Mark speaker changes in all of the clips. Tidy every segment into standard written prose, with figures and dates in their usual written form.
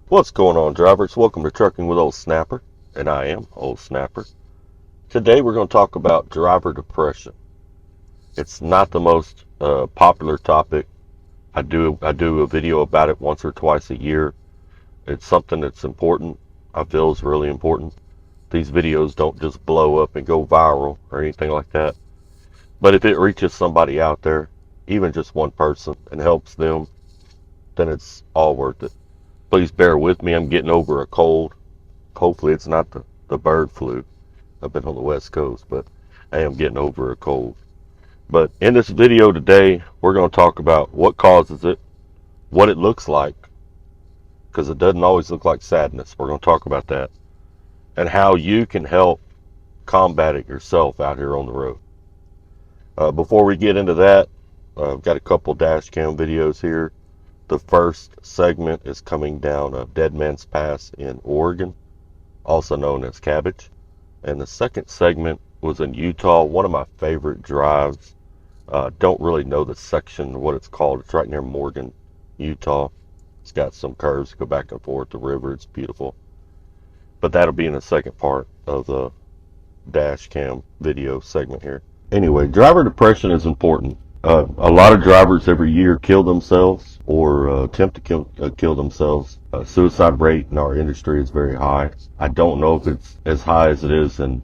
Speaker 1: What's going on, drivers? Welcome to Trucking with Ole Snapper, and I am Ole Snapper. Today we're going to talk about driver depression. It's not the most popular topic. I do a video about it once or twice a year. It's something that's important. I feel is really important. These videos don't just blow up and go viral or anything like that. But if it reaches somebody out there, even just one person, and helps them, then it's all worth it. Please bear with me. I'm getting over a cold. Hopefully it's not the bird flu. I've been on the West Coast, but I am getting over a cold. But in this video today, we're going to talk about what causes it, what it looks like, because it doesn't always look like sadness. We're going to talk about that, and how you can help combat it yourself out here on the road. Before we get into that, I've got a couple dash cam videos here. The first segment is coming down Dead Man's Pass in Oregon, also known as Cabbage. And the second segment was in Utah, one of my favorite drives. Don't really know the section, what it's called. It's right near Morgan, Utah. It's got some curves, go back and forth, the river, it's beautiful. But that'll be in the second part of the dash cam video segment here. Anyway, driver depression is important. A lot of drivers every year kill themselves or attempt to kill themselves. Suicide rate in our industry is very high. I don't know if it's as high as it is in,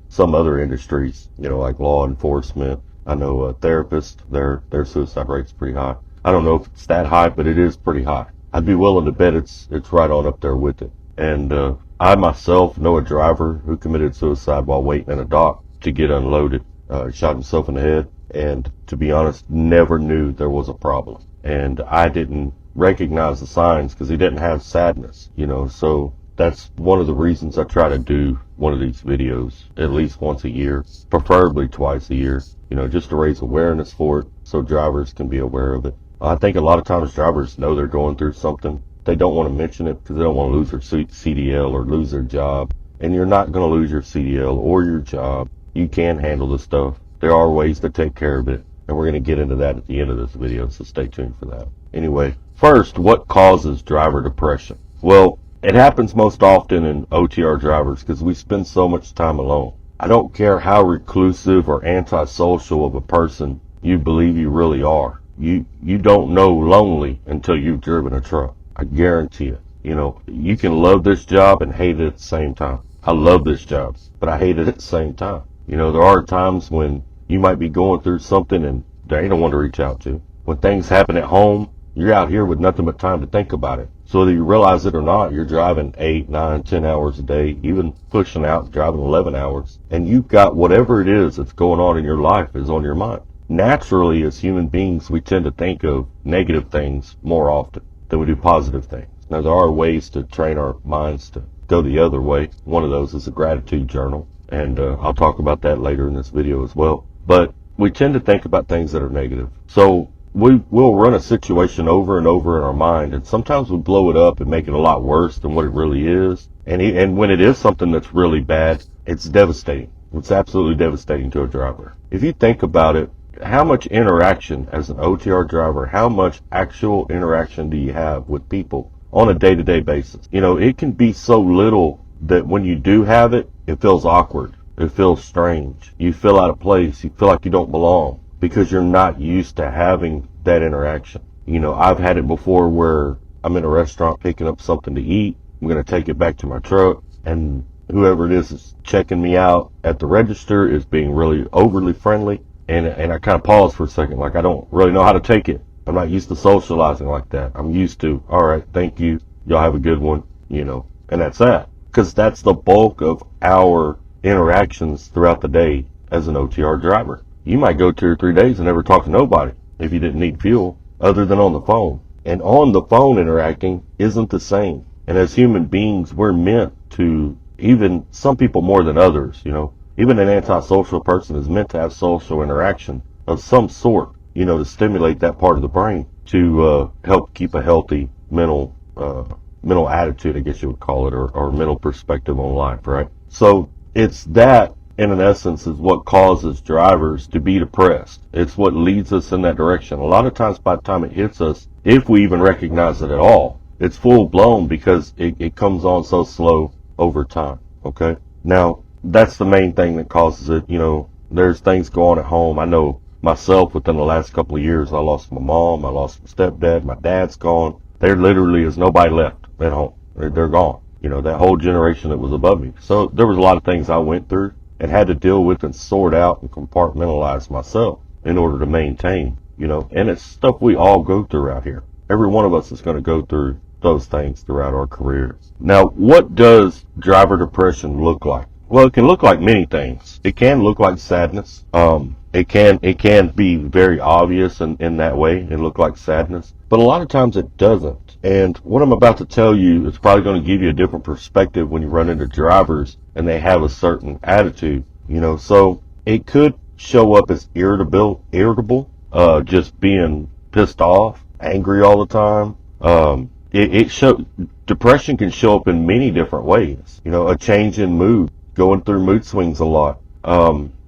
Speaker 1: some other industries, like law enforcement. I know therapists, their suicide rate's pretty high. I don't know if it's that high, but it is pretty high. I'd be willing to bet it's right on up there with it. And I myself know a driver who committed suicide while waiting in a dock to get unloaded. Shot himself in the head. And to be honest, never knew there was a problem. And I didn't recognize the signs because he didn't have sadness, so that's one of the reasons I try to do one of these videos at least once a year, preferably twice a year, just to raise awareness for it so drivers can be aware of it. I think a lot of times drivers know they're going through something. They don't want to mention it because they don't want to lose their CDL or lose their job. And you're not going to lose your CDL or your job. You can handle the stuff. There are ways to take care of it, and we're going to get into that at the end of this video, so stay tuned for that. Anyway, first, what causes driver depression? Well, it happens most often in OTR drivers because we spend so much time alone. I don't care how reclusive or antisocial of a person you believe you really are. You don't know lonely until you've driven a truck. I guarantee it. You can love this job and hate it at the same time. I love this job, but I hate it at the same time. There are times when you might be going through something and there ain't no one to reach out to. When things happen at home, you're out here with nothing but time to think about it. So whether you realize it or not, you're driving 8, 9, 10 hours a day, even pushing out, driving 11 hours. And you've got whatever it is that's going on in your life is on your mind. Naturally, as human beings, we tend to think of negative things more often than we do positive things. Now, there are ways to train our minds to go the other way. One of those is a gratitude journal. And I'll talk about that later in this video as well. But we tend to think about things that are negative. So we'll run a situation over and over in our mind, and sometimes we blow it up and make it a lot worse than what it really is. And when it is something that's really bad, it's devastating. It's absolutely devastating to a driver. If you think about it, how much interaction as an OTR driver, how much actual interaction do you have with people on a day-to-day basis? It can be so little that when you do have it, it feels awkward. It feels strange. You feel out of place. You feel like you don't belong because you're not used to having that interaction. I've had it before where I'm in a restaurant picking up something to eat. I'm going to take it back to my truck, and whoever it is checking me out at the register is being really overly friendly. And I kind of pause for a second, like I don't really know how to take it. I'm not used to socializing like that. I'm used to, all right, thank you. Y'all have a good one, and that's that. Because that's the bulk of our interactions throughout the day as an OTR driver. You might go 2 or 3 days and never talk to nobody if you didn't need fuel other than on the phone. And on the phone interacting isn't the same. And as human beings, we're meant to, even some people more than others, even an antisocial person is meant to have social interaction of some sort, to stimulate that part of the brain to help keep a healthy mental attitude, I guess you would call it, or mental perspective on life, right? So it's that, in an essence, is what causes drivers to be depressed. It's what leads us in that direction. A lot of times by the time it hits us, if we even recognize it at all, It's full blown because it comes on so slow over time. Okay. Now, that's the main thing that causes it. There's things go on at home. I know myself within the last couple of years, I lost my mom, I lost my stepdad, my dad's gone. There literally is nobody left at home. They're gone. That whole generation that was above me. So there was a lot of things I went through and had to deal with and sort out and compartmentalize myself in order to maintain, and it's stuff we all go through out here. Every one of us is going to go through those things throughout our careers. Now, what does driver depression look like? Well, it can look like many things. It can look like sadness. It can be very obvious in that way and look like sadness, but a lot of times it doesn't. And what I'm about to tell you is probably going to give you a different perspective when you run into drivers and they have a certain attitude, so it could show up as irritable, just being pissed off, angry all the time. Depression can show up in many different ways. A change in mood, going through mood swings a lot,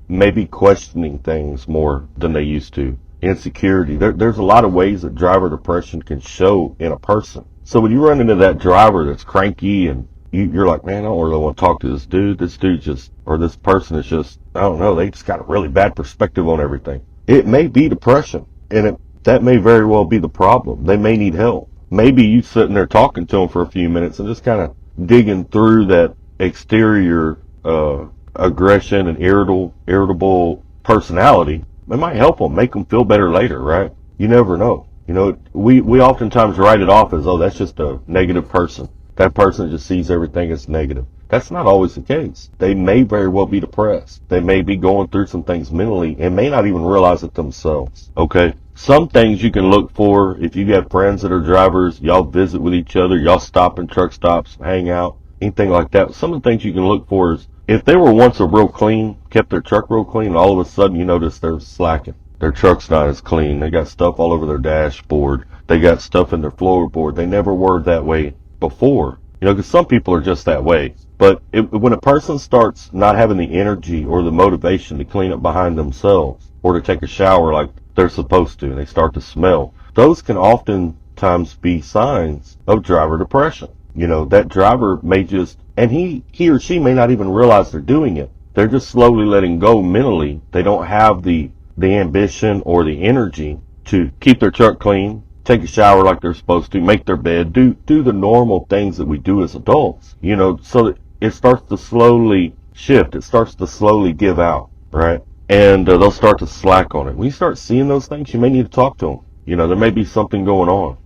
Speaker 1: maybe questioning things more than they used to, insecurity. There's a lot of ways that driver depression can show in a person. So when you run into that driver that's cranky and you're like, man, I don't really want to talk to this dude. This person is just, I don't know, they just got a really bad perspective on everything. It may be depression, and that may very well be the problem. They may need help. Maybe you sitting there talking to them for a few minutes and just kind of digging through that exterior aggression and irritable personality. It might help them, make them feel better later, right? You never know. We oftentimes write it off as, oh, that's just a negative person. That person just sees everything as negative. That's not always the case. They may very well be depressed. They may be going through some things mentally and may not even realize it themselves. Okay? Some things you can look for if you have friends that are drivers, y'all visit with each other, y'all stop in truck stops, hang out, anything like that. Some of the things you can look for is if they were once kept their truck real clean, and all of a sudden you notice they're slacking. Their truck's not as clean. They got stuff all over their dashboard. They got stuff in their floorboard. They never were that way before. Because some people are just that way. But when a person starts not having the energy or the motivation to clean up behind themselves or to take a shower like they're supposed to, and they start to smell, those can oftentimes be signs of driver depression. That driver may just, and he or she may not even realize they're doing it. They're just slowly letting go mentally. They don't have the ambition or the energy to keep their truck clean, take a shower like they're supposed to, make their bed, do the normal things that we do as adults, so that it starts to slowly shift. It starts to slowly give out, right? And they'll start to slack on it. When you start seeing those things, you may need to talk to them. There may be something going on,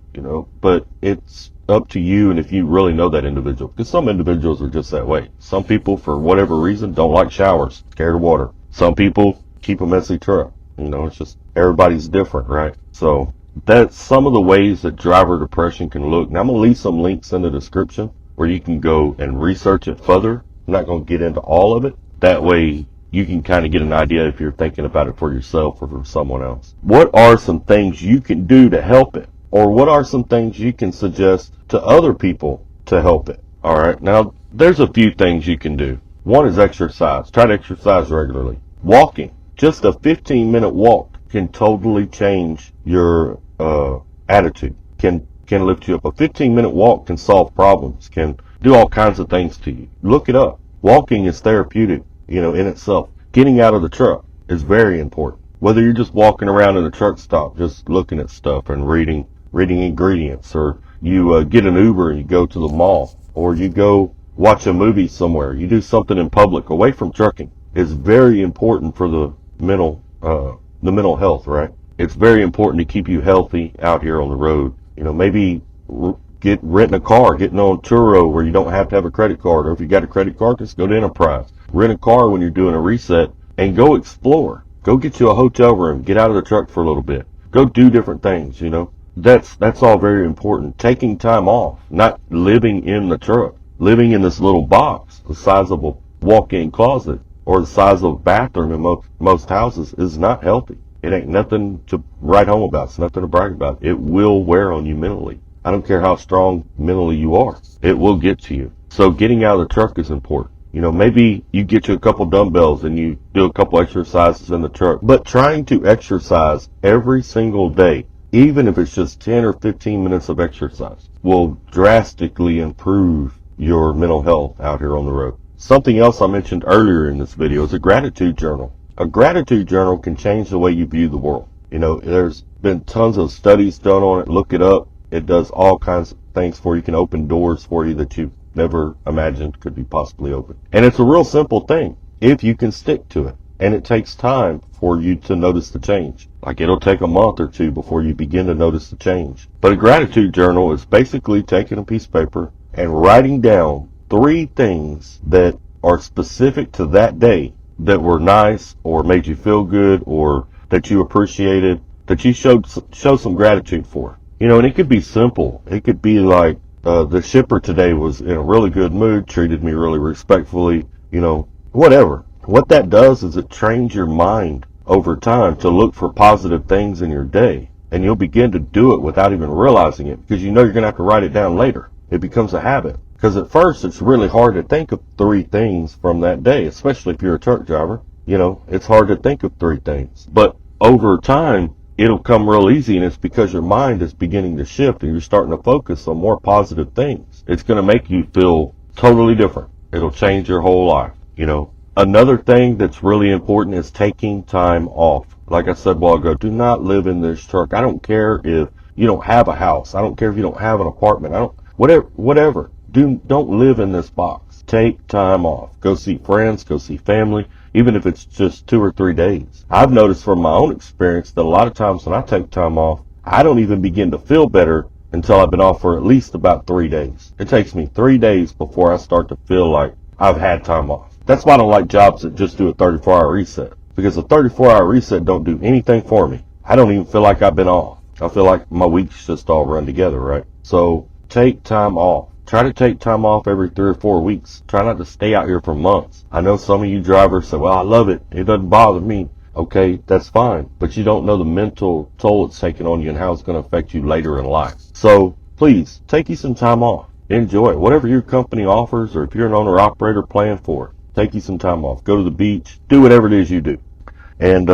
Speaker 1: but it's up to you and if you really know that individual. Because some individuals are just that way. Some people, for whatever reason, don't like showers, scared of water. Some people keep a messy truck. It's just everybody's different, right? So that's some of the ways that driver depression can look. Now, I'm going to leave some links in the description where you can go and research it further. I'm not going to get into all of it. That way you can kind of get an idea if you're thinking about it for yourself or for someone else. What are some things you can do to help it? Or what are some things you can suggest to other people to help it? All right. Now, there's a few things you can do. One is exercise. Try to exercise regularly. Walking. Just a 15-minute walk can totally change your attitude. Can lift you up. A 15-minute walk can solve problems. Can do all kinds of things to you. Look it up. Walking is therapeutic, in itself. Getting out of the truck is very important. Whether you're just walking around in a truck stop, just looking at stuff and reading ingredients, or you get an Uber and you go to the mall, or you go watch a movie somewhere, you do something in public away from trucking, is very important for the mental health, right? It's very important to keep you healthy out here on the road. Maybe renting a car, getting on Turo where you don't have to have a credit card, or if you got a credit card, just go to Enterprise. Rent a car when you're doing a reset and go explore. Go get you a hotel room, get out of the truck for a little bit. Go do different things, That's all very important. Taking time off, not living in the truck, living in this little box the size of a walk-in closet or the size of a bathroom in most houses is not healthy. It ain't nothing to write home about. It's nothing to brag about. It will wear on you mentally. I don't care how strong mentally you are. It will get to you. So getting out of the truck is important. Maybe you get you a couple dumbbells and you do a couple exercises in the truck. But trying to exercise every single day, even if it's just 10 or 15 minutes of exercise, will drastically improve your mental health out here on the road. Something else I mentioned earlier in this video is a gratitude journal. A gratitude journal can change the way you view the world. You know, there's been tons of studies done on it. Look it up. It does all kinds of things for you. It can open doors for you that you never imagined could be possibly open. And it's a real simple thing if you can stick to it. And it takes time for you to notice the change. Like, it'll take a month or two before you begin to notice the change. But a gratitude journal is basically taking a piece of paper and writing down 3 things that are specific to that day that were nice or made you feel good or that you appreciated, that you show some gratitude for. You know, and it could be simple. It could be like, the shipper today was in a really good mood, treated me really respectfully, you know, whatever. What that does is it trains your mind over time to look for positive things in your day. And you'll begin to do it without even realizing it, because you know you're going to have to write it down later. It becomes a habit. Because at first it's really hard to think of 3 things from that day, especially if you're a truck driver. You know, it's hard to think of 3 things. But over time, it'll come real easy, and it's because your mind is beginning to shift and you're starting to focus on more positive things. It's going to make you feel totally different. It'll change your whole life, you know. Another thing that's really important is taking time off. Like I said a while ago, do not live in this truck. I don't care if you don't have a house. I don't care if you don't have an apartment. Whatever. Don't live in this box. Take time off. Go see friends, go see family, even if it's just 2 or 3 days. I've noticed from my own experience that a lot of times when I take time off, I don't even begin to feel better until I've been off for at least about 3 days. It takes me 3 days before I start to feel like I've had time off. That's why I don't like jobs that just do a 34-hour reset, because a 34-hour reset don't do anything for me. I don't even feel like I've been off. I feel like my week's just all run together, right? So take time off. Try to take time off every 3 or 4 weeks. Try not to stay out here for months. I know some of you drivers say, well, I love it. It doesn't bother me. Okay, that's fine. But you don't know the mental toll it's taking on you and how it's going to affect you later in life. So please, take you some time off. Enjoy it. Whatever your company offers, or if you're an owner-operator, plan for it. Take you some time off. Go to the beach. Do whatever it is you do. And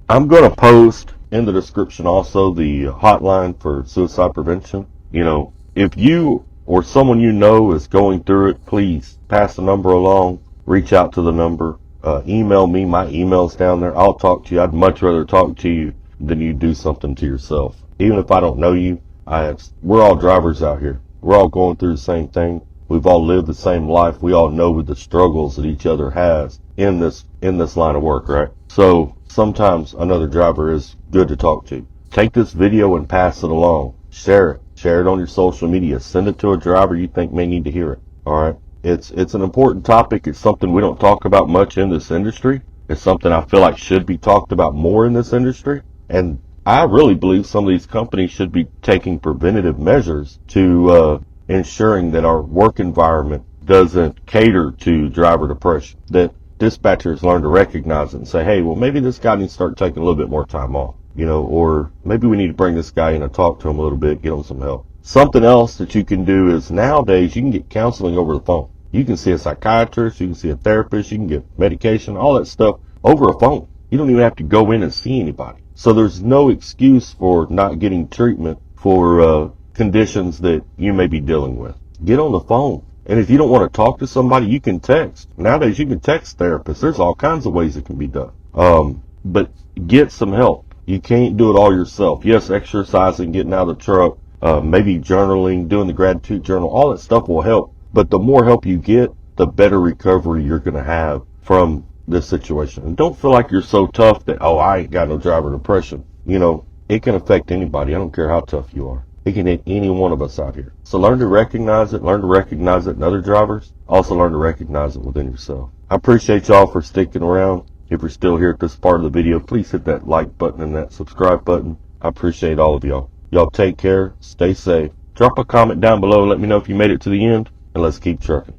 Speaker 1: I'm going to post in the description also the hotline for suicide prevention. You know, if you or someone you know is going through it, please pass the number along. Reach out to the number. Email me. My email's down there. I'll talk to you. I'd much rather talk to you than you do something to yourself. Even if I don't know you, we're all drivers out here. We're all going through the same thing. We've all lived the same life. We all know the struggles that each other has in this line of work, right? So sometimes another driver is good to talk to. Take this video and pass it along. Share it. Share it on your social media. Send it to a driver you think may need to hear it. All right? It's an important topic. It's something we don't talk about much in this industry. It's something I feel like should be talked about more in this industry. And I really believe some of these companies should be taking preventative measures to ensuring that our work environment doesn't cater to driver depression, that dispatchers learn to recognize it and say, hey, well, maybe this guy needs to start taking a little bit more time off, you know, or maybe we need to bring this guy in and talk to him a little bit, get him some help. Something else that you can do is nowadays you can get counseling over the phone. You can see a psychiatrist, you can see a therapist, you can get medication, all that stuff over a phone. You don't even have to go in and see anybody. So there's no excuse for not getting treatment for conditions that you may be dealing with. Get on the phone. And if you don't want to talk to somebody, you can text. Nowadays, you can text therapists. There's all kinds of ways it can be done. But get some help. You can't do it all yourself. Yes, exercising, getting out of the truck, maybe journaling, doing the gratitude journal, all that stuff will help. But the more help you get, the better recovery you're going to have from this situation. And don't feel like you're so tough that, oh, I ain't got no driver depression. You know, it can affect anybody. I don't care how tough you are. It can hit any one of us out here. So learn to recognize it. Learn to recognize it in other drivers. Also learn to recognize it within yourself. I appreciate y'all for sticking around. If you're still here at this part of the video, please hit that like button and that subscribe button. I appreciate all of y'all. Y'all take care. Stay safe. Drop a comment down below. Let me know if you made it to the end. And let's keep trucking.